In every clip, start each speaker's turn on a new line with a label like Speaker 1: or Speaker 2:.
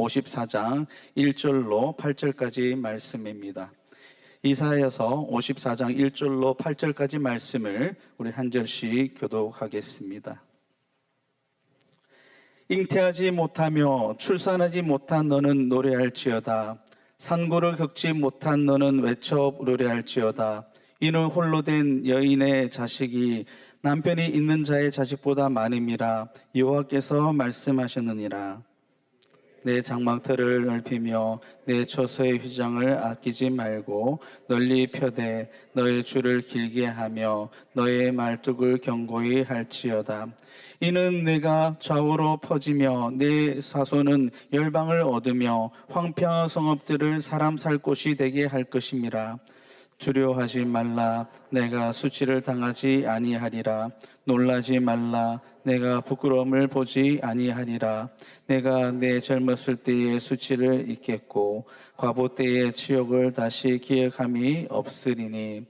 Speaker 1: 54장 1절로 8절까지 말씀입니다. 이사야서 54장 1절로 8절까지 말씀을 우리 한 절씩 교독하겠습니다. 잉태하지 못하며 출산하지 못한 너는 노래할지어다. 산고를 겪지 못한 너는 외쳐 노래할지어다. 이는 홀로 된 여인의 자식이 남편이 있는 자의 자식보다 많음이라 여호와께서 말씀하셨느니라. 내 장막터를 넓히며 내 처소의 휘장을 아끼지 말고 널리 펴되 너의 줄을 길게 하며 너의 말뚝을 견고히 할지어다. 이는 내가 좌우로 퍼지며 내 사손은 열방을 얻으며 황폐한 성읍들을 사람 살 곳이 되게 할 것임이라. 두려워하지 말라. 내가 수치를 당하지 아니하리라. 놀라지 말라. 내가 부끄러움을 보지 아니하리라. 내가 내 젊었을 때의 수치를 잊겠고 과부 때의 치욕을 다시 기억함이 없으리니.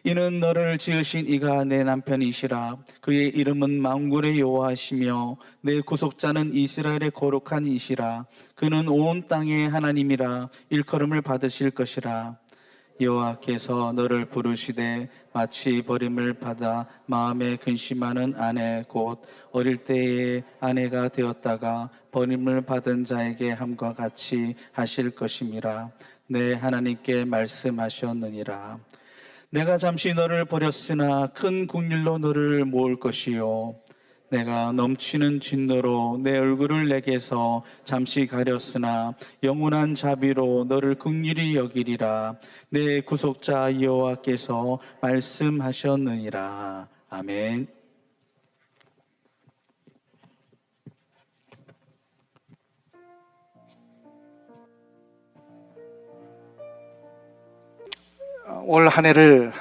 Speaker 1: 이는 너를 지으신 이가 내 남편이시라. 그의 이름은 만군의 여호와시며 내 구속자는 이스라엘의 거룩한 이시라. 그는 온 땅의 하나님이라. 일컬음을 받으실 것이라. 여호와께서 너를 부르시되 마치 버림을 받아 마음에 근심하는 아내 곧 어릴 때의 아내가 되었다가 버림을 받은 자에게 함과 같이 하실 것임이라. 내 하나님께 말씀하셨느니라. 내가 잠시 너를 버렸으나 큰 국률로 너를 모을 것이요 내가 넘치는 진노로 내 얼굴을 내게서 잠시 가렸으나 영원한 자비로 너를 긍휼히 여기리라. 내 구속자 여호와께서 말씀하셨느니라. 아멘.
Speaker 2: 올 한 해를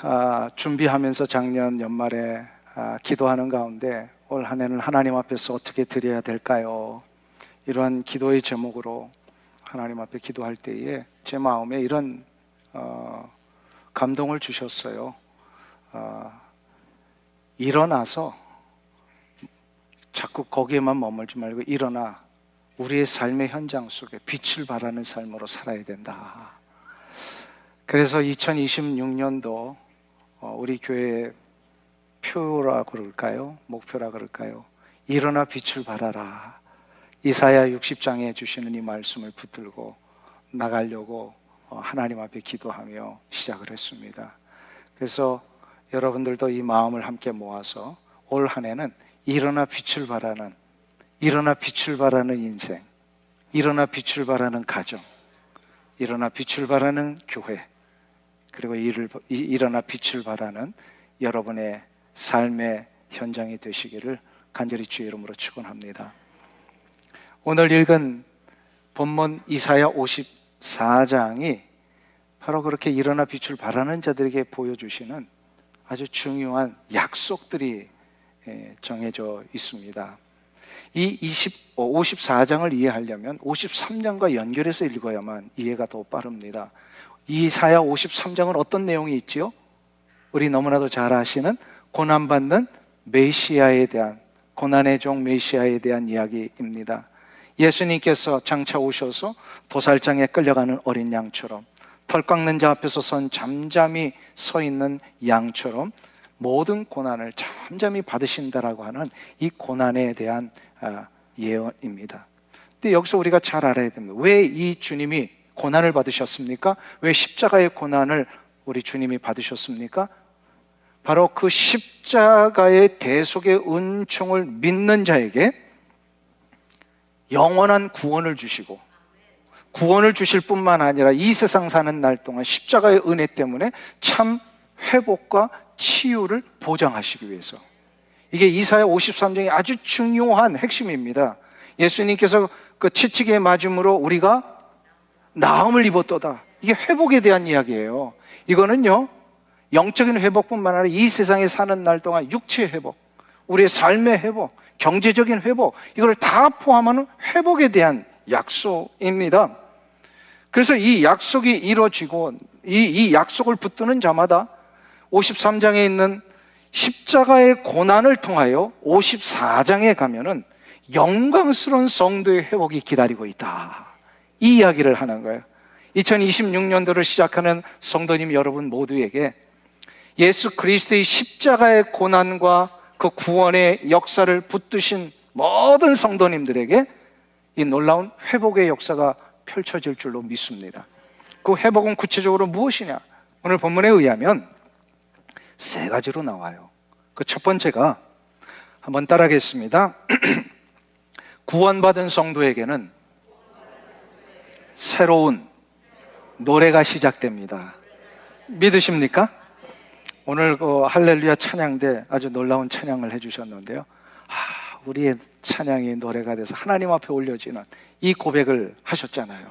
Speaker 2: 준비하면서 작년 연말에 기도하는 가운데 올 한 해는 하나님 앞에서 어떻게 드려야 될까요? 이러한 기도의 제목으로 하나님 앞에 기도할 때에 제 마음에 이런 감동을 주셨어요. 일어나서 자꾸 거기에만 머물지 말고 일어나 우리의 삶의 현장 속에 빛을 발하는 삶으로 살아야 된다. 그래서 2026년도 우리 교회의 표라 그럴까요? 목표라 그럴까요? 일어나 빛을 발하라. 이사야 60장에 주시는 이 말씀을 붙들고 나가려고 하나님 앞에 기도하며 시작을 했습니다. 그래서 여러분들도 이 마음을 함께 모아서 올 한 해는 일어나 빛을 발하는, 일어나 빛을 발하는 인생, 일어나 빛을 발하는 가정, 일어나 빛을 발하는 교회, 그리고 일어나 빛을 발하는 여러분의 삶의 현장이 되시기를 간절히 주의 이름으로 축원합니다. 오늘 읽은 본문 이사야 54장이 바로 그렇게 일어나 빛을 발하는 자들에게 보여주시는 아주 중요한 약속들이 정해져 있습니다. 이 54장을 이해하려면 53장과 연결해서 읽어야만 이해가 더 빠릅니다. 이사야 53장은 어떤 내용이 있지요? 우리 너무나도 잘 아시는 고난받는 메시아에 대한, 고난의 종 메시아에 대한 이야기입니다. 예수님께서 장차 오셔서 도살장에 끌려가는 어린 양처럼, 털 깎는 자 앞에서 잠잠히 서 있는 양처럼 모든 고난을 잠잠히 받으신다라고 하는 이 고난에 대한 예언입니다. 근데 여기서 우리가 잘 알아야 됩니다. 왜 이 주님이 고난을 받으셨습니까? 왜 십자가의 고난을 우리 주님이 받으셨습니까? 바로 그 십자가의 대속의 은총을 믿는 자에게 영원한 구원을 주시고, 구원을 주실 뿐만 아니라 이 세상 사는 날 동안 십자가의 은혜 때문에 참 회복과 치유를 보장하시기 위해서, 이게 이사야 53장의 아주 중요한 핵심입니다. 예수님께서 그 채찍에 맞음으로 우리가 나음을 입었도다. 이게 회복에 대한 이야기예요. 이거는요, 영적인 회복뿐만 아니라 이 세상에 사는 날 동안 육체의 회복, 우리의 삶의 회복, 경제적인 회복, 이걸 다 포함하는 회복에 대한 약속입니다. 그래서 이 약속이 이루어지고 이 약속을 붙드는 자마다 53장에 있는 십자가의 고난을 통하여 54장에 가면은 영광스러운 성도의 회복이 기다리고 있다. 이 이야기를 하는 거예요. 2026년도를 시작하는 성도님 여러분 모두에게 예수 그리스도의 십자가의 고난과 그 구원의 역사를 붙드신 모든 성도님들에게 이 놀라운 회복의 역사가 펼쳐질 줄로 믿습니다. 그 회복은 구체적으로 무엇이냐? 오늘 본문에 의하면 세 가지로 나와요. 그 첫 번째가 한번 따라하겠습니다. 구원받은 성도에게는 새로운 노래가 시작됩니다. 믿으십니까? 오늘 그 할렐루야 찬양 때 아주 놀라운 찬양을 해주셨는데요. 우리의 찬양이 노래가 돼서 하나님 앞에 올려지는 이 고백을 하셨잖아요.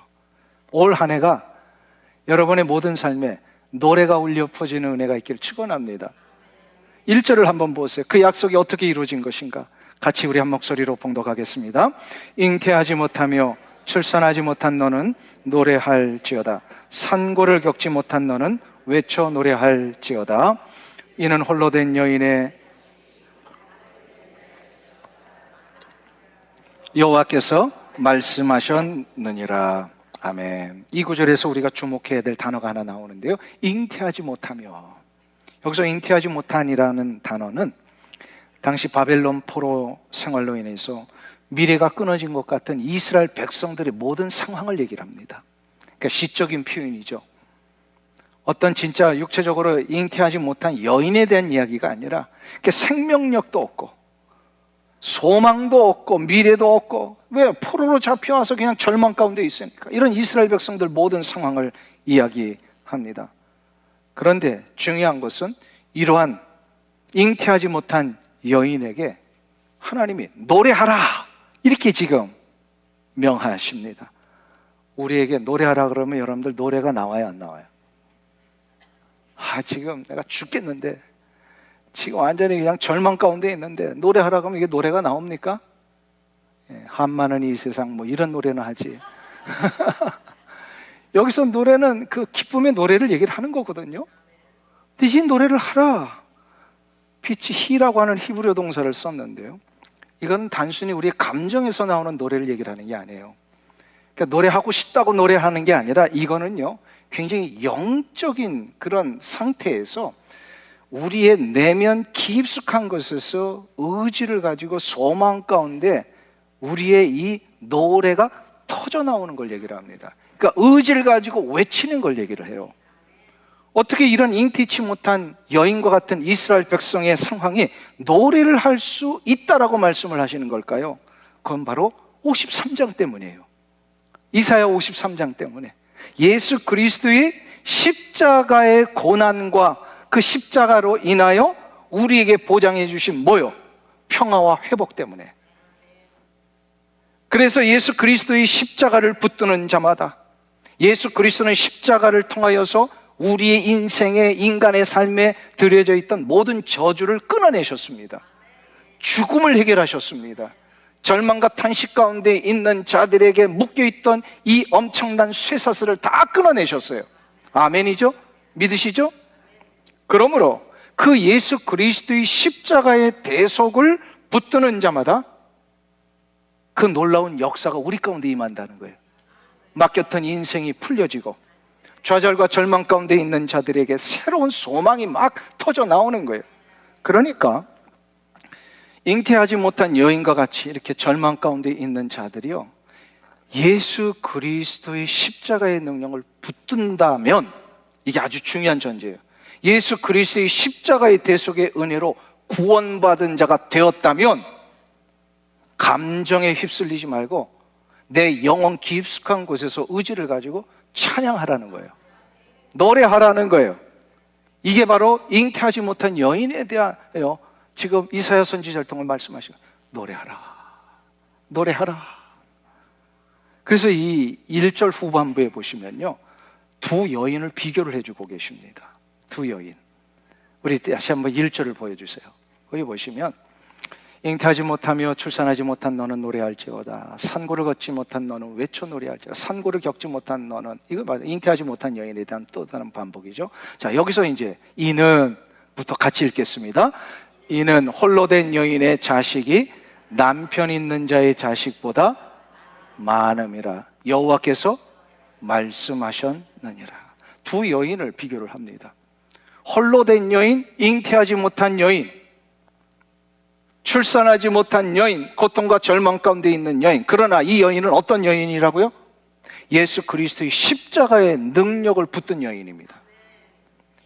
Speaker 2: 올 한 해가 여러분의 모든 삶에 노래가 울려 퍼지는 은혜가 있기를 축원합니다. 1절을 한번 보세요. 그 약속이 어떻게 이루어진 것인가? 같이 우리 한 목소리로 봉독하겠습니다. 잉태하지 못하며 출산하지 못한 너는 노래할지어다. 산고를 겪지 못한 너는 외쳐 노래할지어다. 이는 홀로 된 여인의 여호와께서 말씀하셨느니라. 아멘. 이 구절에서 우리가 주목해야 될 단어가 하나 나오는데요. 잉태하지 못하며. 여기서 잉태하지 못한이라는 단어는 당시 바벨론 포로 생활로 인해서 미래가 끊어진 것 같은 이스라엘 백성들의 모든 상황을 얘기를 합니다. 그러니까 시적인 표현이죠. 어떤 진짜 육체적으로 잉태하지 못한 여인에 대한 이야기가 아니라 생명력도 없고 소망도 없고 미래도 없고, 왜? 포로로 잡혀와서 그냥 절망 가운데 있으니까. 이런 이스라엘 백성들 모든 상황을 이야기합니다. 그런데 중요한 것은 이러한 잉태하지 못한 여인에게 하나님이 노래하라 이렇게 지금 명하십니다. 우리에게 노래하라 그러면 여러분들 노래가 나와요, 안 나와요? 지금 내가 죽겠는데, 지금 완전히 그냥 절망 가운데 있는데 노래하라 그러면 이게 노래가 나옵니까? 한마는 이 세상 뭐 이런 노래는 하지. 여기서 노래는 그 기쁨의 노래를 얘기를 하는 거거든요. 근데 이 노래를 하라. 빛이 히라고 하는 히브리어 동사를 썼는데요. 이건 단순히 우리의 감정에서 나오는 노래를 얘기를 하는 게 아니에요. 그러니까 노래하고 싶다고 노래하는 게 아니라 이거는요, 굉장히 영적인 그런 상태에서 우리의 내면 깊숙한 것에서 의지를 가지고 소망 가운데 우리의 이 노래가 터져 나오는 걸 얘기를 합니다. 그러니까 의지를 가지고 외치는 걸 얘기를 해요. 어떻게 이런 잉태치 못한 여인과 같은 이스라엘 백성의 상황이 노래를 할 수 있다라고 말씀을 하시는 걸까요? 그건 바로 53장 때문이에요. 이사야 53장 때문에 예수 그리스도의 십자가의 고난과 그 십자가로 인하여 우리에게 보장해 주신 뭐요? 평화와 회복 때문에. 그래서 예수 그리스도의 십자가를 붙드는 자마다 예수 그리스도는 십자가를 통하여서 우리의 인생에, 인간의 삶에 들여져 있던 모든 저주를 끊어내셨습니다. 죽음을 해결하셨습니다. 절망과 탄식 가운데 있는 자들에게 묶여있던 이 엄청난 쇠사슬을 다 끊어내셨어요. 아멘이죠? 믿으시죠? 그러므로 그 예수 그리스도의 십자가의 대속을 붙드는 자마다 그 놀라운 역사가 우리 가운데 임한다는 거예요. 맡겼던 인생이 풀려지고 좌절과 절망 가운데 있는 자들에게 새로운 소망이 막 터져 나오는 거예요. 그러니까 잉태하지 못한 여인과 같이 이렇게 절망 가운데 있는 자들이요, 예수 그리스도의 십자가의 능력을 붙든다면, 이게 아주 중요한 전제예요. 예수 그리스도의 십자가의 대속의 은혜로 구원받은 자가 되었다면 감정에 휩쓸리지 말고 내 영혼 깊숙한 곳에서 의지를 가지고 찬양하라는 거예요. 노래하라는 거예요. 이게 바로 잉태하지 못한 여인에 대하여 지금 이사야 선지자를 통해 말씀하시고 노래하라, 노래하라. 그래서 이 1절 후반부에 보시면요, 두 여인을 비교를 해주고 계십니다. 두 여인. 우리 다시 한번 1절을 보여주세요. 거기 보시면 잉태하지 못하며 출산하지 못한 너는 노래할지어다. 산고를 걷지 못한 너는 외쳐 노래할지어다. 산고를 겪지 못한 너는, 이거 맞아요. 잉태하지 못한 여인에 대한 또 다른 반복이죠. 자, 여기서 이제 이는 부터 같이 읽겠습니다. 이는 홀로 된 여인의 자식이 남편 있는 자의 자식보다 많음이라. 여호와께서 말씀하셨느니라. 두 여인을 비교를 합니다. 홀로 된 여인, 잉태하지 못한 여인, 출산하지 못한 여인, 고통과 절망 가운데 있는 여인. 그러나 이 여인은 어떤 여인이라고요? 예수 그리스도의 십자가의 능력을 붙든 여인입니다.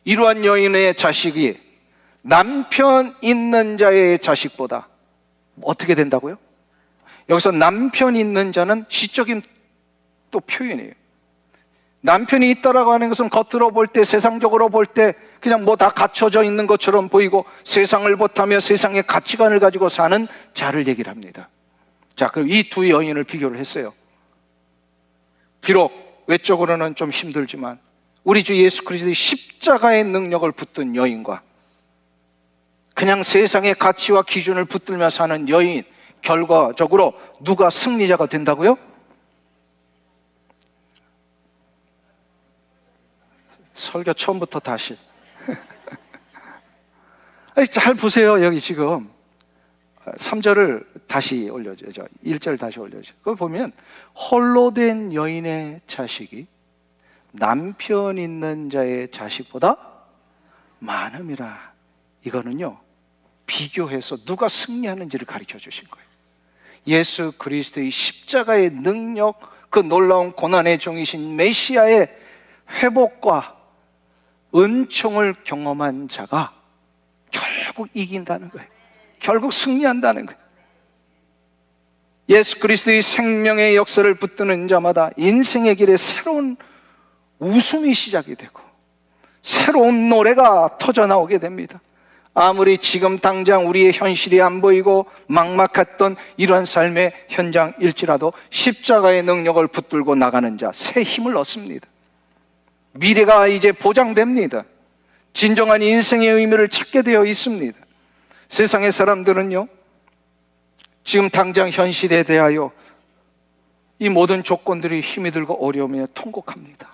Speaker 2: 이러한 여인의 자식이 남편 있는 자의 자식보다 어떻게 된다고요? 여기서 남편 있는 자는 시적인 또 표현이에요. 남편이 있다라고 하는 것은 겉으로 볼 때, 세상적으로 볼 때 그냥 뭐 다 갖춰져 있는 것처럼 보이고 세상을 못하며 세상의 가치관을 가지고 사는 자를 얘기를 합니다. 자, 그럼 이 두 여인을 비교를 했어요. 비록 외적으로는 좀 힘들지만 우리 주 예수 그리스도의 십자가의 능력을 붙든 여인과 그냥 세상의 가치와 기준을 붙들며 사는 여인, 결과적으로 누가 승리자가 된다고요? 설교 처음부터 다시. 잘 보세요. 여기 지금 3절을 다시 올려줘야죠. 1절 다시 올려줘요. 그걸 보면 홀로 된 여인의 자식이 남편 있는 자의 자식보다 많음이라. 이거는요, 비교해서 누가 승리하는지를 가르쳐 주신 거예요. 예수 그리스도의 십자가의 능력, 그 놀라운 고난의 종이신 메시아의 회복과 은총을 경험한 자가 결국 이긴다는 거예요. 결국 승리한다는 거예요. 예수 그리스도의 생명의 역사를 붙드는 자마다 인생의 길에 새로운 웃음이 시작이 되고 새로운 노래가 터져나오게 됩니다. 아무리 지금 당장 우리의 현실이 안 보이고 막막했던 이러한 삶의 현장일지라도 십자가의 능력을 붙들고 나가는 자, 새 힘을 얻습니다. 미래가 이제 보장됩니다. 진정한 인생의 의미를 찾게 되어 있습니다. 세상의 사람들은요, 지금 당장 현실에 대하여 이 모든 조건들이 힘이 들고 어려우며 통곡합니다.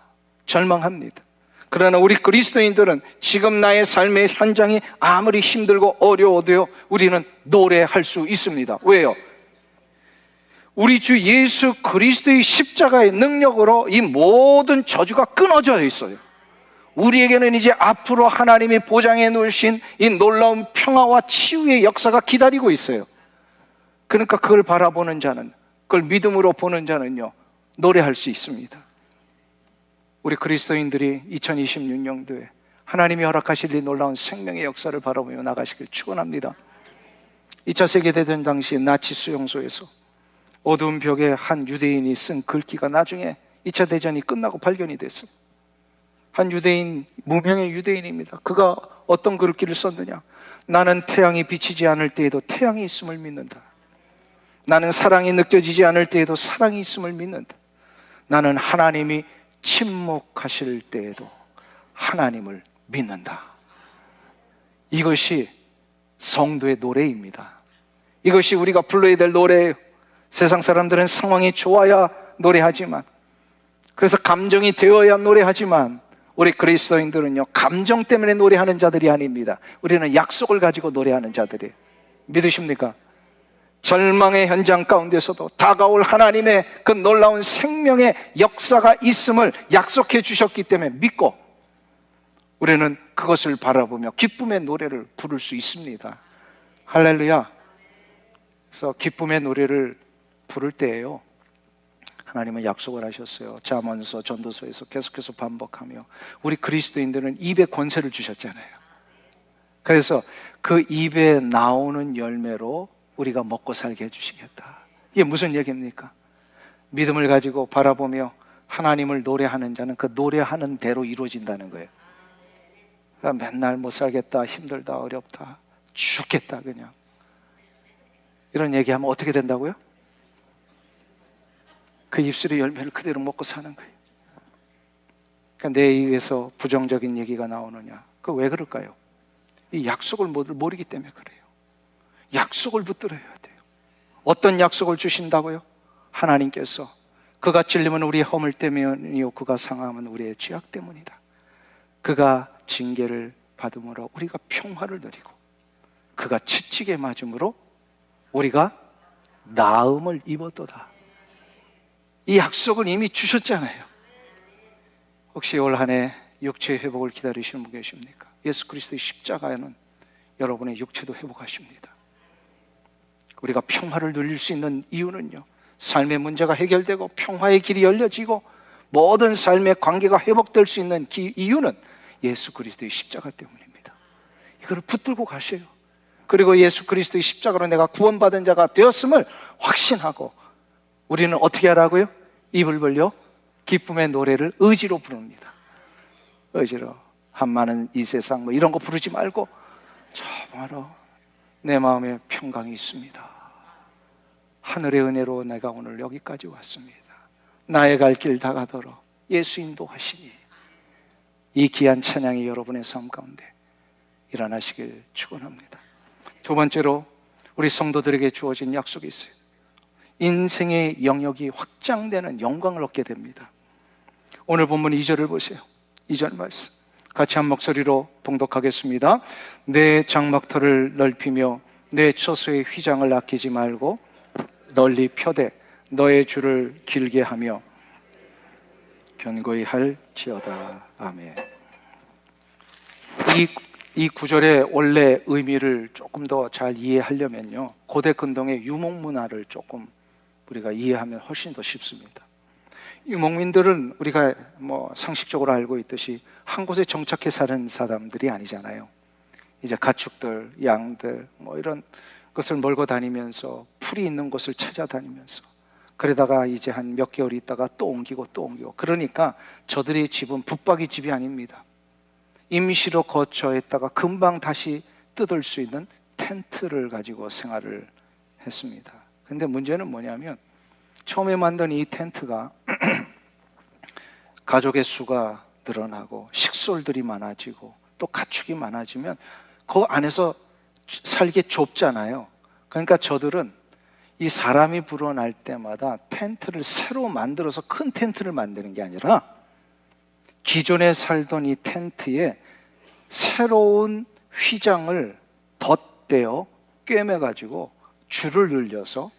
Speaker 2: 절망합니다. 그러나 우리 그리스도인들은 지금 나의 삶의 현장이 아무리 힘들고 어려워도요, 우리는 노래할 수 있습니다. 왜요? 우리 주 예수 그리스도의 십자가의 능력으로 이 모든 저주가 끊어져 있어요. 우리에게는 이제 앞으로 하나님이 보장해 놓으신 이 놀라운 평화와 치유의 역사가 기다리고 있어요. 그러니까 그걸 바라보는 자는, 그걸 믿음으로 보는 자는요, 노래할 수 있습니다. 우리 그리스도인들이 2026년도에 하나님이 허락하실 이 놀라운 생명의 역사를 바라보며 나가시길 축원합니다. 2차 세계대전 당시 나치 수용소에서 어두운 벽에 한 유대인이 쓴 글귀가 나중에 2차 대전이 끝나고 발견이 됐습니다. 한 유대인, 무명의 유대인입니다. 그가 어떤 글귀를 썼느냐? 나는 태양이 비치지 않을 때에도 태양이 있음을 믿는다. 나는 사랑이 느껴지지 않을 때에도 사랑이 있음을 믿는다. 나는 하나님이 침묵하실 때에도 하나님을 믿는다. 이것이 성도의 노래입니다. 이것이 우리가 불러야 될 노래예요. 세상 사람들은 상황이 좋아야 노래하지만, 그래서 감정이 되어야 노래하지만, 우리 그리스도인들은요, 감정 때문에 노래하는 자들이 아닙니다. 우리는 약속을 가지고 노래하는 자들이에요. 믿으십니까? 절망의 현장 가운데서도 다가올 하나님의 그 놀라운 생명의 역사가 있음을 약속해 주셨기 때문에 믿고 우리는 그것을 바라보며 기쁨의 노래를 부를 수 있습니다. 할렐루야. 그래서 기쁨의 노래를 부를 때에요, 하나님은 약속을 하셨어요. 잠언서, 전도서에서 계속해서 반복하며 우리 그리스도인들은 입에 권세를 주셨잖아요. 그래서 그 입에 나오는 열매로 우리가 먹고 살게 해주시겠다. 이게 무슨 얘기입니까? 믿음을 가지고 바라보며 하나님을 노래하는 자는 그 노래하는 대로 이루어진다는 거예요. 그러니까 맨날 못 살겠다, 힘들다, 어렵다, 죽겠다 그냥 이런 얘기하면 어떻게 된다고요? 그 입술의 열매를 그대로 먹고 사는 거예요. 그러니까 내 입에서 부정적인 얘기가 나오느냐? 그 왜 그럴까요? 이 약속을 모르기 때문에 그래요. 약속을 붙들어야 돼요. 어떤 약속을 주신다고요? 하나님께서 그가 찔림은 우리의 허물 때문이요 그가 상함은 우리의 죄악 때문이다. 그가 징계를 받음으로 우리가 평화를 누리고 그가 채찍에 맞음으로 우리가 나음을 입었도다. 이 약속을 이미 주셨잖아요. 혹시 올 한 해 육체의 회복을 기다리시는 분 계십니까? 예수 그리스도의 십자가는 여러분의 육체도 회복하십니다. 우리가 평화를 누릴 수 있는 이유는요, 삶의 문제가 해결되고 평화의 길이 열려지고 모든 삶의 관계가 회복될 수 있는 이유는 예수 그리스도의 십자가 때문입니다. 이걸 붙들고 가세요. 그리고 예수 그리스도의 십자가로 내가 구원받은 자가 되었음을 확신하고 우리는 어떻게 하라고요? 입을 벌려 기쁨의 노래를 의지로 부릅니다. 의지로. 한마는 이 세상 뭐 이런 거 부르지 말고 정말로 내 마음에 평강이 있습니다. 하늘의 은혜로 내가 오늘 여기까지 왔습니다. 나의 갈 길 다 가도록 예수 인도하시니 이 귀한 찬양이 여러분의 삶 가운데 일어나시길 축원합니다. 두 번째로 우리 성도들에게 주어진 약속이 있어요. 인생의 영역이 확장되는 영광을 얻게 됩니다. 오늘 본문 2절을 보세요. 2절 말씀 같이 한 목소리로 봉독하겠습니다. 내 장막터를 넓히며 내 처소의 휘장을 아끼지 말고 널리 펴되 너의 줄을 길게 하며 견고히 할지어다. 아멘. 이 구절의 원래 의미를 조금 더 잘 이해하려면요, 고대 근동의 유목문화를 조금 우리가 이해하면 훨씬 더 쉽습니다. 유목민들은 우리가 뭐 상식적으로 알고 있듯이 한 곳에 정착해 사는 사람들이 아니잖아요. 이제 가축들, 양들 뭐 이런 것을 몰고 다니면서 풀이 있는 곳을 찾아다니면서 그러다가 이제 한 몇 개월 있다가 또 옮기고 또 옮기고, 그러니까 저들의 집은 붙박이 집이 아닙니다. 임시로 거처했다가 금방 다시 뜯을 수 있는 텐트를 가지고 생활을 했습니다. 근데 문제는 뭐냐면 처음에 만든 이 텐트가 가족의 수가 늘어나고 식솔들이 많아지고 또 가축이 많아지면 그 안에서 살기 좁잖아요. 그러니까 저들은 이 사람이 불어날 때마다 텐트를 새로 만들어서 큰 텐트를 만드는 게 아니라 기존에 살던 이 텐트에 새로운 휘장을 덧대어 꿰매가지고 줄을 늘려서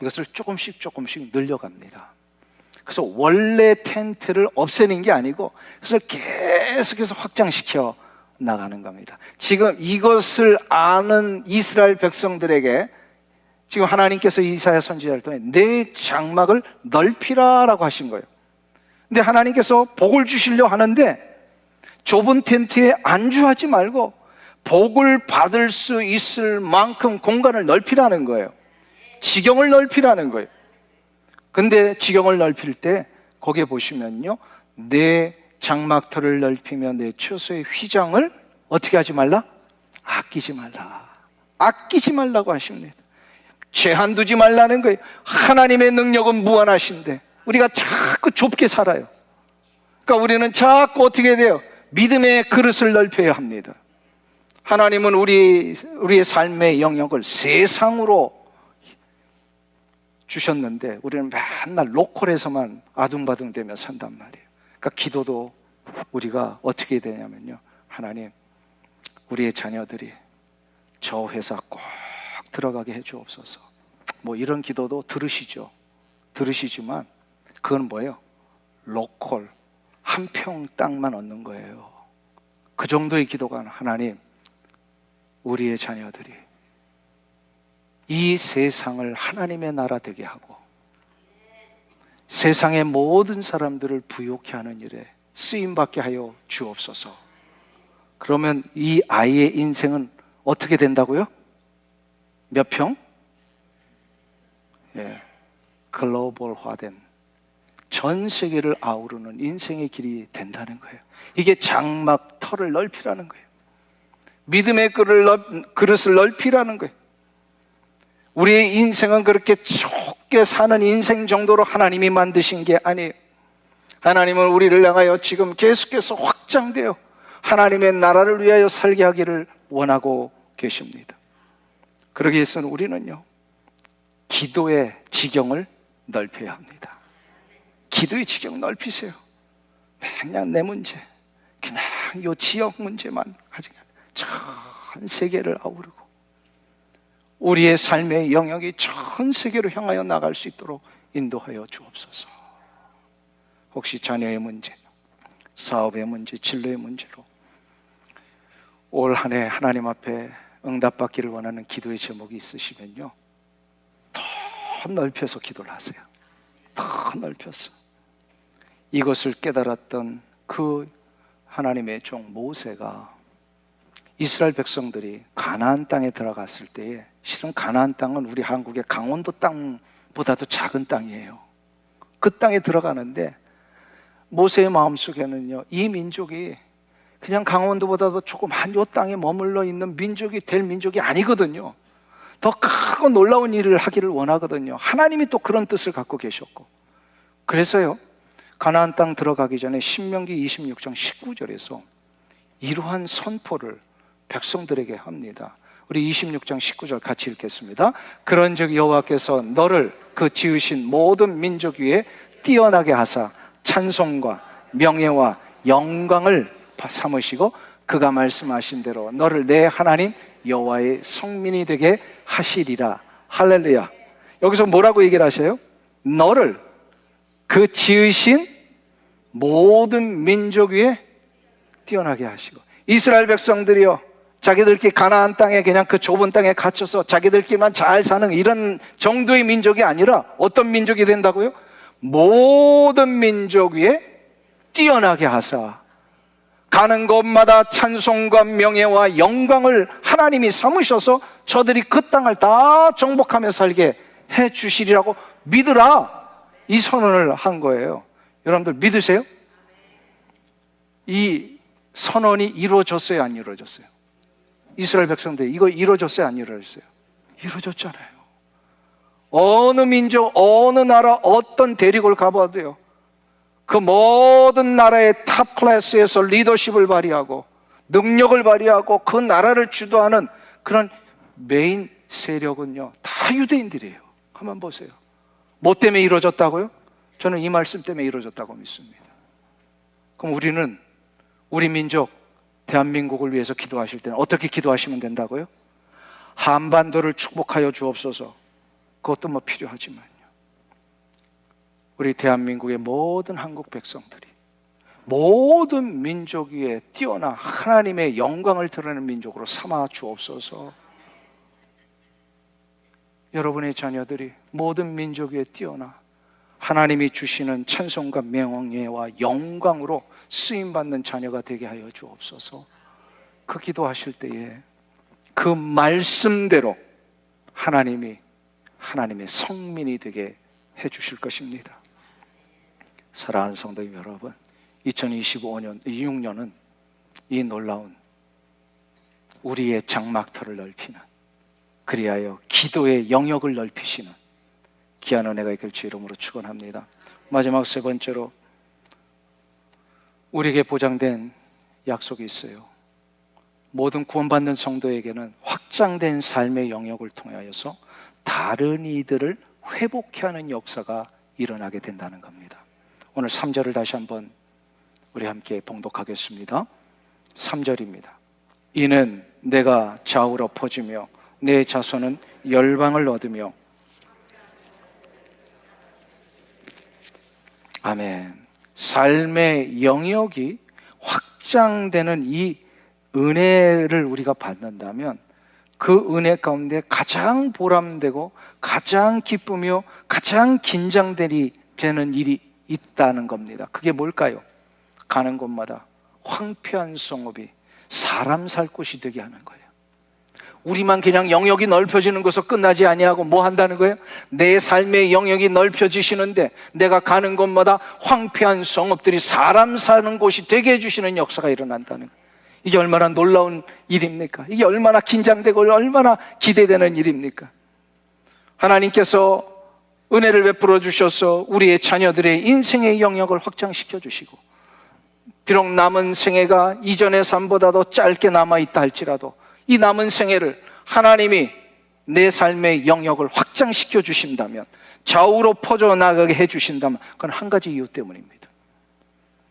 Speaker 2: 이것을 조금씩 늘려갑니다. 그래서 원래 텐트를 없애는 게 아니고 그것을 계속해서 확장시켜 나가는 겁니다. 지금 이것을 아는 이스라엘 백성들에게 지금 하나님께서 이사야 선지자를 통해 내 장막을 넓히라라고 하신 거예요. 근데 하나님께서 복을 주시려 하는데 좁은 텐트에 안주하지 말고 복을 받을 수 있을 만큼 공간을 넓히라는 거예요. 지경을 넓히라는 거예요. 근데 지경을 넓힐 때 거기에 보시면요, 내 장막터를 넓히며 내 처소의 휘장을 어떻게 하지 말라? 아끼지 말라. 아끼지 말라고 하십니다. 제한 두지 말라는 거예요. 하나님의 능력은 무한하신데 우리가 자꾸 좁게 살아요. 그러니까 우리는 자꾸 어떻게 돼요? 믿음의 그릇을 넓혀야 합니다. 하나님은 우리의 삶의 영역을 세상으로 주셨는데 우리는 맨날 로컬에서만 아둥바둥대며 산단 말이에요. 그러니까 기도도 우리가 어떻게 되냐면요, 하나님, 우리의 자녀들이 저 회사 꼭 들어가게 해주옵소서. 뭐 이런 기도도 들으시지만 그건 뭐예요? 로컬, 한 평 땅만 얻는 거예요. 그 정도의 기도가 하나님, 우리의 자녀들이 이 세상을 하나님의 나라 되게 하고 세상의 모든 사람들을 부욕해 하는 일에 쓰임받게 하여 주옵소서. 그러면 이 아이의 인생은 어떻게 된다고요? 몇 평? 글로벌화된 전 세계를 아우르는 인생의 길이 된다는 거예요. 이게 장막 터를 넓히라는 거예요. 믿음의 그릇을 넓히라는 거예요. 우리의 인생은 그렇게 좁게 사는 인생 정도로 하나님이 만드신 게 아니에요. 하나님은 우리를 향하여 지금 계속해서 확장되어 하나님의 나라를 위하여 살게 하기를 원하고 계십니다. 그러기 위해서는 우리는요, 기도의 지경을 넓혀야 합니다. 기도의 지경 넓히세요. 그냥 내 문제, 그냥 이 지역 문제만 가지고 전 세계를 아우르고 우리의 삶의 영역이 전 세계로 향하여 나갈 수 있도록 인도하여 주옵소서. 혹시 자녀의 문제, 사업의 문제, 진로의 문제로 올 한 해 하나님 앞에 응답받기를 원하는 기도의 제목이 있으시면요, 더 넓혀서 기도를 하세요. 더 넓혀서. 이것을 깨달았던 그 하나님의 종 모세가 이스라엘 백성들이 가나안 땅에 들어갔을 때에, 실은 가나안 땅은 우리 한국의 강원도 땅보다도 작은 땅이에요. 그 땅에 들어가는데 모세의 마음속에는요, 이 민족이 그냥 강원도보다도 조그만 요 땅에 머물러 있는 민족이 될 민족이 아니거든요. 더 크고 놀라운 일을 하기를 원하거든요. 하나님이 또 그런 뜻을 갖고 계셨고, 그래서요, 가나안 땅 들어가기 전에 신명기 26장 19절에서 이러한 선포를 백성들에게 합니다. 우리 26장 19절 같이 읽겠습니다. 그런즉 여호와께서 너를 그 지으신 모든 민족 위에 뛰어나게 하사 찬송과 명예와 영광을 삼으시고 그가 말씀하신 대로 너를 내 하나님 여호와의 성민이 되게 하시리라. 할렐루야. 여기서 뭐라고 얘기를 하세요? 너를 그 지으신 모든 민족 위에 뛰어나게 하시고. 이스라엘 백성들이요, 자기들끼리 가나안 땅에 그냥 그 좁은 땅에 갇혀서 자기들끼리만 잘 사는 이런 정도의 민족이 아니라 어떤 민족이 된다고요? 모든 민족 위에 뛰어나게 하사 가는 곳마다 찬송과 명예와 영광을 하나님이 삼으셔서 저들이 그 땅을 다 정복하며 살게 해 주시리라고 믿으라, 이 선언을 한 거예요. 여러분들 믿으세요? 이 선언이 이루어졌어요, 안 이루어졌어요? 이스라엘 백성들 이거 이루어졌어요, 안 이루어졌어요? 이루어졌잖아요. 어느 민족, 어느 나라, 어떤 대륙을 가봐도요, 그 모든 나라의 탑 클래스에서 리더십을 발휘하고 능력을 발휘하고 그 나라를 주도하는 그런 메인 세력은요, 다 유대인들이에요. 한번 보세요. 뭐 때문에 이루어졌다고요? 저는 이 말씀 때문에 이루어졌다고 믿습니다. 그럼 우리는 우리 민족 대한민국을 위해서 기도하실 때는 어떻게 기도하시면 된다고요? 한반도를 축복하여 주옵소서. 그것도 뭐 필요하지만요, 우리 대한민국의 모든 한국 백성들이 모든 민족 위에 뛰어나 하나님의 영광을 드러내는 민족으로 삼아 주옵소서. 여러분의 자녀들이 모든 민족 위에 뛰어나 하나님이 주시는 찬송과 명예와 영광으로 쓰임받는 자녀가 되게 하여 주옵소서. 그 기도하실 때에 그 말씀대로 하나님이 하나님의 성민이 되게 해 주실 것입니다. 사랑하는 성도 여러분, 2026년은 이 놀라운 우리의 장막터를 넓히는, 그리하여 기도의 영역을 넓히시는 귀한 은혜가 있길 주 이름으로 축원합니다. 마지막 세 번째로 우리에게 보장된 약속이 있어요. 모든 구원받는 성도에게는 확장된 삶의 영역을 통하여서 다른 이들을 회복해 하는 역사가 일어나게 된다는 겁니다. 오늘 3절을 다시 한번 우리 함께 봉독하겠습니다. 3절입니다. 이는 내가 좌우로 퍼지며 내 자손은 열방을 얻으며. 아멘. 삶의 영역이 확장되는 이 은혜를 우리가 받는다면 그 은혜 가운데 가장 보람되고 가장 기쁘며 가장 긴장되는 일이 있다는 겁니다. 그게 뭘까요? 가는 곳마다 황폐한 성읍이 사람 살 곳이 되게 하는 거예요. 우리만 그냥 영역이 넓혀지는 것으로 끝나지 아니하고 뭐 한다는 거예요? 내 삶의 영역이 넓혀지시는데 내가 가는 곳마다 황폐한 성읍들이 사람 사는 곳이 되게 해주시는 역사가 일어난다는 거예요. 이게 얼마나 놀라운 일입니까? 이게 얼마나 긴장되고 얼마나 기대되는 일입니까? 하나님께서 은혜를 베풀어 주셔서 우리의 자녀들의 인생의 영역을 확장시켜 주시고, 비록 남은 생애가 이전의 삶보다도 짧게 남아있다 할지라도 이 남은 생애를 하나님이 내 삶의 영역을 확장시켜 주신다면, 좌우로 퍼져나가게 해주신다면, 그건 한 가지 이유 때문입니다.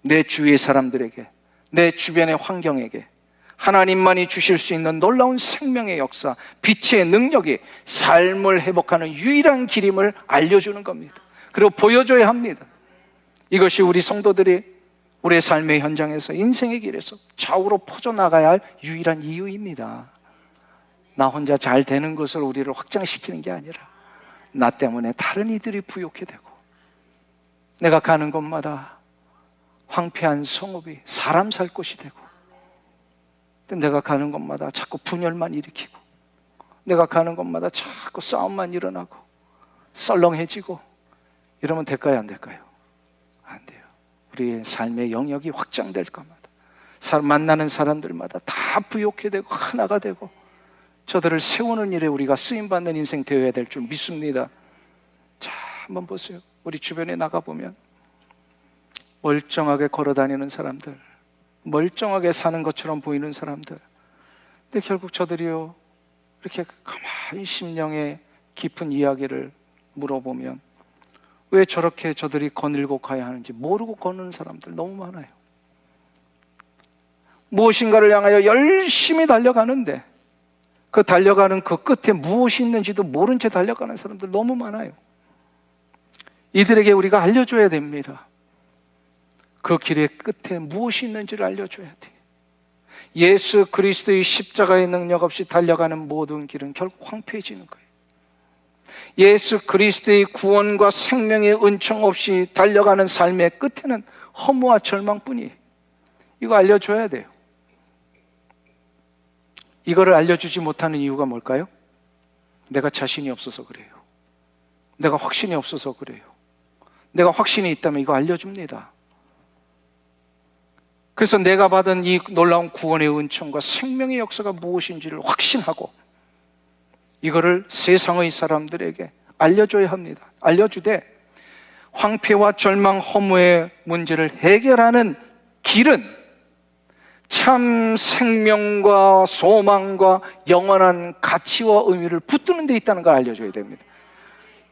Speaker 2: 내 주위의 사람들에게, 내 주변의 환경에게 하나님만이 주실 수 있는 놀라운 생명의 역사, 빛의 능력이 삶을 회복하는 유일한 길임을 알려주는 겁니다. 그리고 보여줘야 합니다. 이것이 우리 성도들이 우리의 삶의 현장에서, 인생의 길에서 좌우로 퍼져나가야 할 유일한 이유입니다. 나 혼자 잘 되는 것을 우리를 확장시키는 게 아니라 나 때문에 다른 이들이 부욕해 되고, 내가 가는 곳마다 황폐한 성읍이 사람 살 곳이 되고, 내가 가는 곳마다 자꾸 분열만 일으키고, 내가 가는 곳마다 자꾸 싸움만 일어나고 썰렁해지고, 이러면 될까요, 안 될까요? 안 돼요. 우리의 삶의 영역이 확장될 것마다, 만나는 사람들마다 다 부욕해 되고 하나가 되고, 저들을 세우는 일에 우리가 쓰임받는 인생 되어야 될 줄 믿습니다. 자, 한번 보세요. 우리 주변에 나가보면 멀쩡하게 걸어다니는 사람들, 멀쩡하게 사는 것처럼 보이는 사람들, 근데 결국 저들이요, 이렇게 가만히 심령의 깊은 이야기를 물어보면 왜 저렇게 저들이 거닐고 가야 하는지 모르고 걷는 사람들 너무 많아요. 무엇인가를 향하여 열심히 달려가는데 그 달려가는 그 끝에 무엇이 있는지도 모른 채 달려가는 사람들 너무 많아요. 이들에게 우리가 알려줘야 됩니다. 그 길의 끝에 무엇이 있는지를 알려줘야 돼. 예수 그리스도의 십자가의 능력 없이 달려가는 모든 길은 결국 황폐해지는 거예요. 예수 그리스도의 구원과 생명의 은총 없이 달려가는 삶의 끝에는 허무와 절망뿐이에요. 이거 알려줘야 돼요. 이거를 알려주지 못하는 이유가 뭘까요? 내가 자신이 없어서 그래요. 내가 확신이 없어서 그래요. 내가 확신이 있다면 이거 알려줍니다. 그래서 내가 받은 이 놀라운 구원의 은총과 생명의 역사가 무엇인지를 확신하고 이거를 세상의 사람들에게 알려줘야 합니다. 알려주되 황폐와 절망, 허무의 문제를 해결하는 길은 참 생명과 소망과 영원한 가치와 의미를 붙드는 데 있다는 걸 알려줘야 됩니다.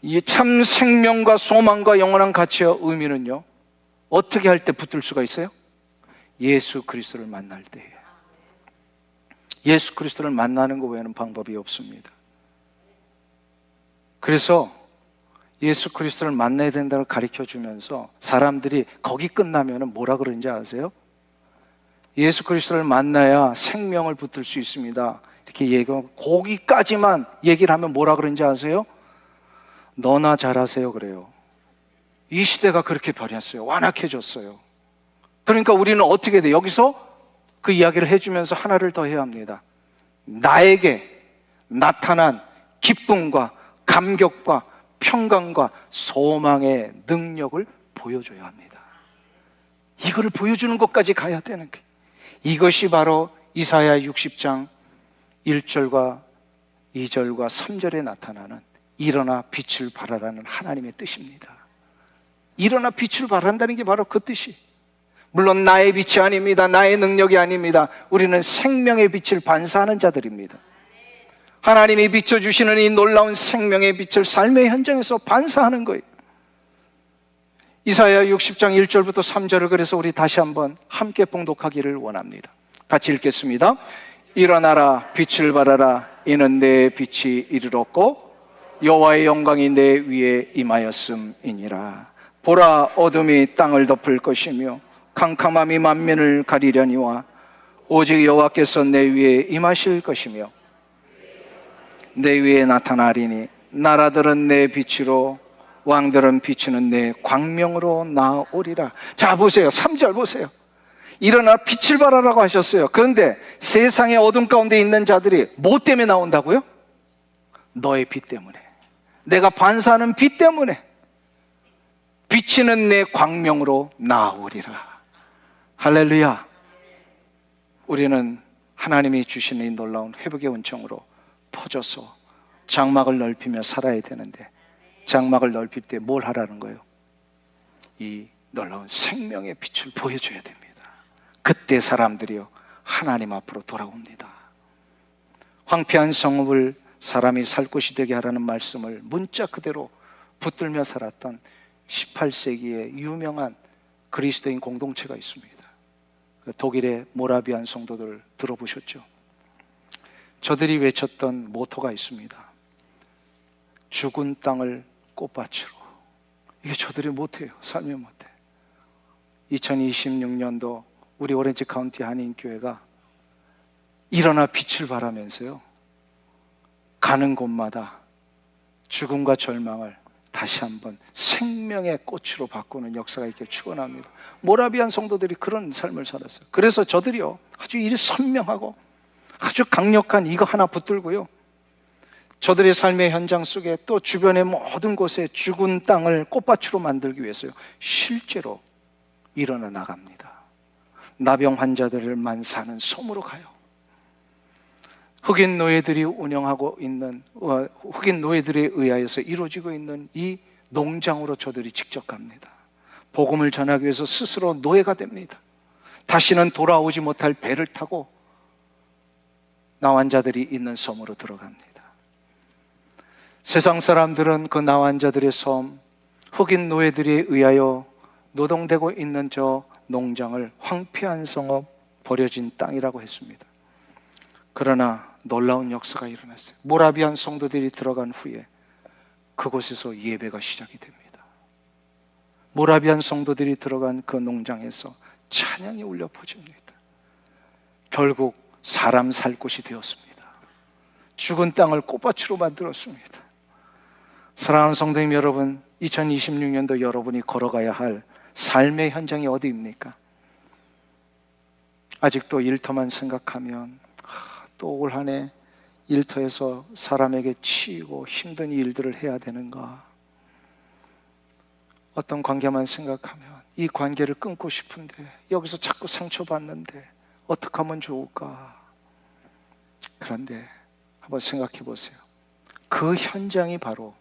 Speaker 2: 이 참 생명과 소망과 영원한 가치와 의미는요, 어떻게 할 때 붙들 수가 있어요? 예수 그리스도를 만날 때예요. 예수 그리스도를 만나는 것 외에는 방법이 없습니다. 그래서 예수 그리스도를 만나야 된다고 가르쳐 주면서 사람들이 거기 끝나면 뭐라 그러는지 아세요? 예수 그리스도를 만나야 생명을 붙들 수 있습니다. 이렇게 얘기하고 거기까지만 얘기를 하면 뭐라 그러는지 아세요? 너나 잘하세요 그래요. 이 시대가 그렇게 변했어요. 완악해졌어요. 그러니까 우리는 어떻게 돼요? 여기서 그 이야기를 해주면서 하나를 더 해야 합니다. 나에게 나타난 기쁨과 감격과 평강과 소망의 능력을 보여줘야 합니다. 이거를 보여주는 것까지 가야 되는 거예요. 이것이 바로 이사야 60장 1절과 2절과 3절에 나타나는 일어나 빛을 발하라는 하나님의 뜻입니다. 일어나 빛을 발한다는 게 바로 그 뜻이. 물론 나의 빛이 아닙니다. 나의 능력이 아닙니다. 우리는 생명의 빛을 반사하는 자들입니다. 하나님이 비춰주시는 이 놀라운 생명의 빛을 삶의 현장에서 반사하는 거예요. 이사야 60장 1절부터 3절을 그래서 우리 다시 한번 함께 봉독하기를 원합니다. 같이 읽겠습니다. 일어나라 빛을 발하라 이는 내 빛이 이르렀고 여호와의 영광이 내 위에 임하였음이니라. 보라 어둠이 땅을 덮을 것이며 캄캄함이 만민을 가리려니와 오직 여호와께서 내 위에 임하실 것이며 내 위에 나타나리니 나라들은 내 빛으로 왕들은 비추는 내 광명으로 나오리라. 자 보세요. 3절 보세요. 일어나 빛을 발하라고 하셨어요. 그런데 세상의 어둠 가운데 있는 자들이 뭐 때문에 나온다고요? 너의 빛 때문에, 내가 반사하는 빛 때문에 비치는 내 광명으로 나오리라. 할렐루야. 우리는 하나님이 주시는 이 놀라운 회복의 은총으로 퍼져서 장막을 넓히며 살아야 되는데 장막을 넓힐 때 뭘 하라는 거예요? 이 놀라운 생명의 빛을 보여줘야 됩니다. 그때 사람들이요 하나님 앞으로 돌아옵니다. 황폐한 성읍을 사람이 살 곳이 되게 하라는 말씀을 문자 그대로 붙들며 살았던 18세기의 유명한 그리스도인 공동체가 있습니다. 독일의 모라비안 성도들 들어보셨죠? 저들이 외쳤던 모토가 있습니다. 죽은 땅을 꽃밭으로, 이게 저들이 못해요. 삶이 못해. 2026년도 우리 오렌지 카운티 한인교회가 일어나 빛을 발하면서요, 가는 곳마다 죽음과 절망을 다시 한번 생명의 꽃으로 바꾸는 역사가 있길 축원합니다. 모라비안 성도들이 그런 삶을 살았어요. 그래서 저들이요, 아주 이 선명하고 아주 강력한 이거 하나 붙들고요, 저들의 삶의 현장 속에 또 주변의 모든 곳에 죽은 땅을 꽃밭으로 만들기 위해서요, 실제로 일어나 나갑니다. 나병 환자들만 사는 섬으로 가요. 흑인 노예들이 운영하고 있는, 흑인 노예들에 의하여서 이루어지고 있는 이 농장으로 저들이 직접 갑니다. 복음을 전하기 위해서 스스로 노예가 됩니다. 다시는 돌아오지 못할 배를 타고 나환자들이 있는 섬으로 들어갑니다. 세상 사람들은 그 나환자들의 섬, 흑인 노예들에 의하여 노동되고 있는 저 농장을 황폐한 성읍, 버려진 땅이라고 했습니다. 그러나 놀라운 역사가 일어났어요. 모라비안 성도들이 들어간 후에 그곳에서 예배가 시작이 됩니다. 모라비안 성도들이 들어간 그 농장에서 찬양이 울려 퍼집니다. 결국 사람 살 곳이 되었습니다. 죽은 땅을 꽃밭으로 만들었습니다. 사랑하는 성도님 여러분, 2026년도 여러분이 걸어가야 할 삶의 현장이 어디입니까? 아직도 일터만 생각하면 또 올 한 해 일터에서 사람에게 치이고 힘든 일들을 해야 되는가? 어떤 관계만 생각하면 이 관계를 끊고 싶은데 여기서 자꾸 상처받는데 어떻게 하면 좋을까? 그런데 한번 생각해 보세요. 그 현장이 바로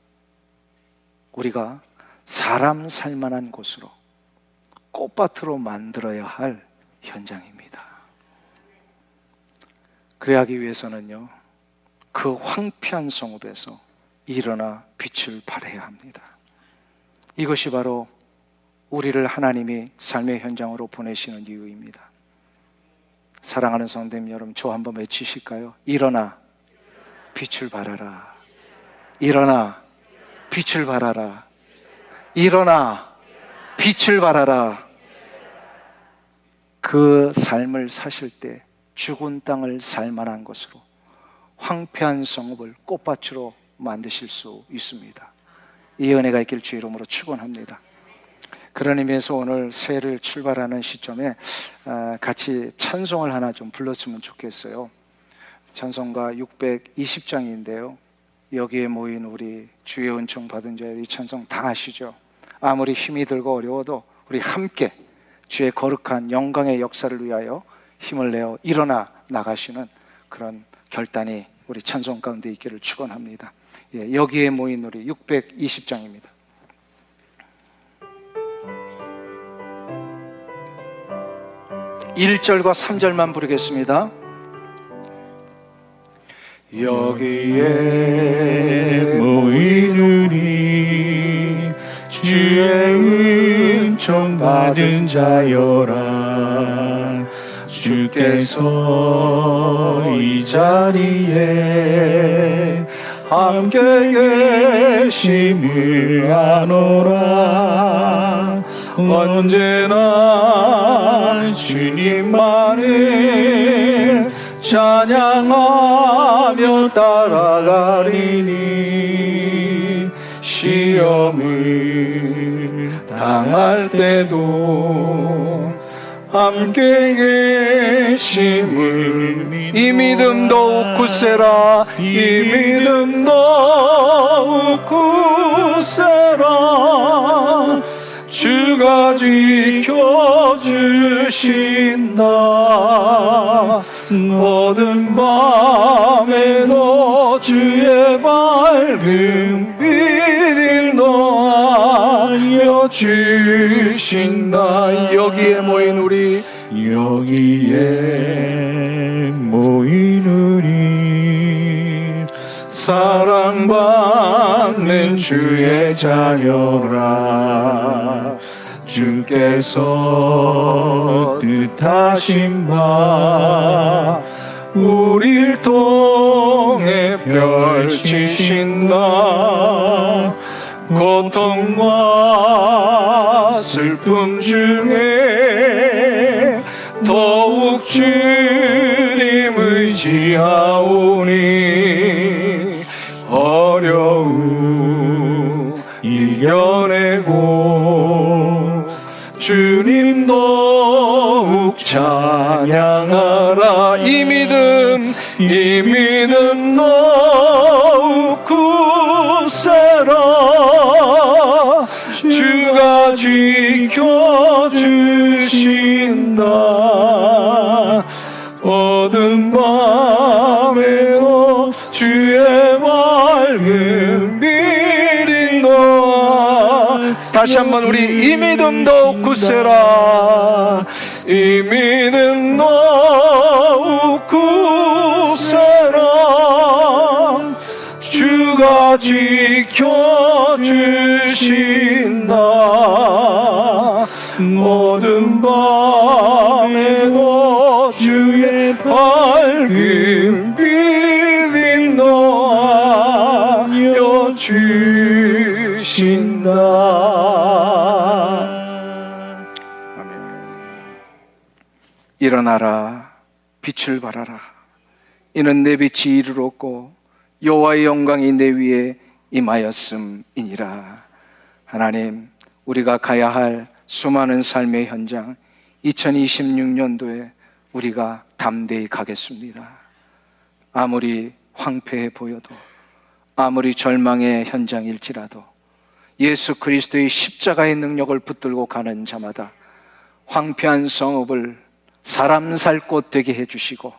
Speaker 2: 우리가 사람 살만한 곳으로, 꽃밭으로 만들어야 할 현장입니다. 그래야 하기 위해서는요, 그 황폐한 성읍에서 일어나 빛을 발해야 합니다. 이것이 바로 우리를 하나님이 삶의 현장으로 보내시는 이유입니다. 사랑하는 성도님 여러분, 저 한번 외치실까요? 일어나 빛을 발하라. 일어나 빛을 발하라. 일어나 빛을 발하라. 그 삶을 사실 때 죽은 땅을 살만한 것으로, 황폐한 성읍을 꽃밭으로 만드실 수 있습니다. 이 은혜가 있길 주의 이름으로 축원합니다. 그런 의미에서 오늘 새해를 출발하는 시점에 같이 찬송을 하나 좀 불렀으면 좋겠어요. 찬송가 620장인데요 여기에 모인 우리 주의 은총 받은 자의 이 찬송 다 아시죠? 아무리 힘이 들고 어려워도 우리 함께 주의 거룩한 영광의 역사를 위하여 힘을 내어 일어나 나가시는 그런 결단이 우리 찬송 가운데 있기를 축원합니다. 예, 여기에 모인 우리 620장입니다. (1절과) (3절만) 부르겠습니다.
Speaker 3: 여기에 모인 우리 주의 은총 받은 자여라. 주께서 이 자리에 함께 계심을 아노라. 언제나 주님만을 찬양하며 따라가리니 시험을 당할 때도 함께 계심을
Speaker 2: 이 믿음 더욱 굳세라.
Speaker 3: 이 믿음 더욱 굳세라. 주가 지켜주신다. 어두운 밤에도 주의 밝은 빛을 놓아여 주신다.
Speaker 2: 여기에 모인 우리
Speaker 3: 여기에 모인 우리 사랑받는 주의 자녀라. 주께서 뜻하신 바 우릴 통해 펼치신다. 고통과 슬픔 중에 더욱 주님 의지하오니 어려움 이겨내고 주님 더욱 찬양하라. 이 믿음 더욱 굳세라. 주가 지켜주신다. 어두운 밤에도 주의 밝은 빛이 너와.
Speaker 2: 다시 한번 우리 이 믿음 더욱 굳세라.
Speaker 3: 이 믿음 더욱 굳세라. 주가 지켜주신다. 모든 밤에도 주의 밝은 빛이 너와 주신다.
Speaker 2: 아멘. 일어나라, 빛을 발하라. 이는 내 빛이 이르렀고 여호와의 영광이 내 위에 임하였음이니라. 하나님, 우리가 가야 할 수많은 삶의 현장 2026년도에 우리가 담대히 가겠습니다. 아무리 황폐해 보여도, 아무리 절망의 현장일지라도 예수 그리스도의 십자가의 능력을 붙들고 가는 자마다 황폐한 성읍을 사람 살 곳 되게 해주시고,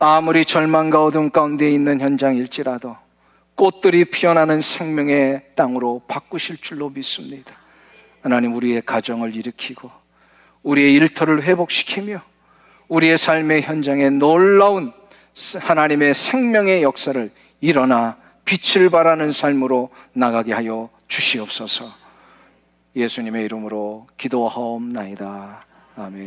Speaker 2: 아무리 절망과 어둠 가운데 있는 현장일지라도 꽃들이 피어나는 생명의 땅으로 바꾸실 줄로 믿습니다. 하나님, 우리의 가정을 일으키고 우리의 일터를 회복시키며 우리의 삶의 현장에 놀라운 하나님의 생명의 역사를 일어나 빛을 발하는 삶으로 나가게 하여 주시옵소서. 예수님의 이름으로 기도하옵나이다. 아멘.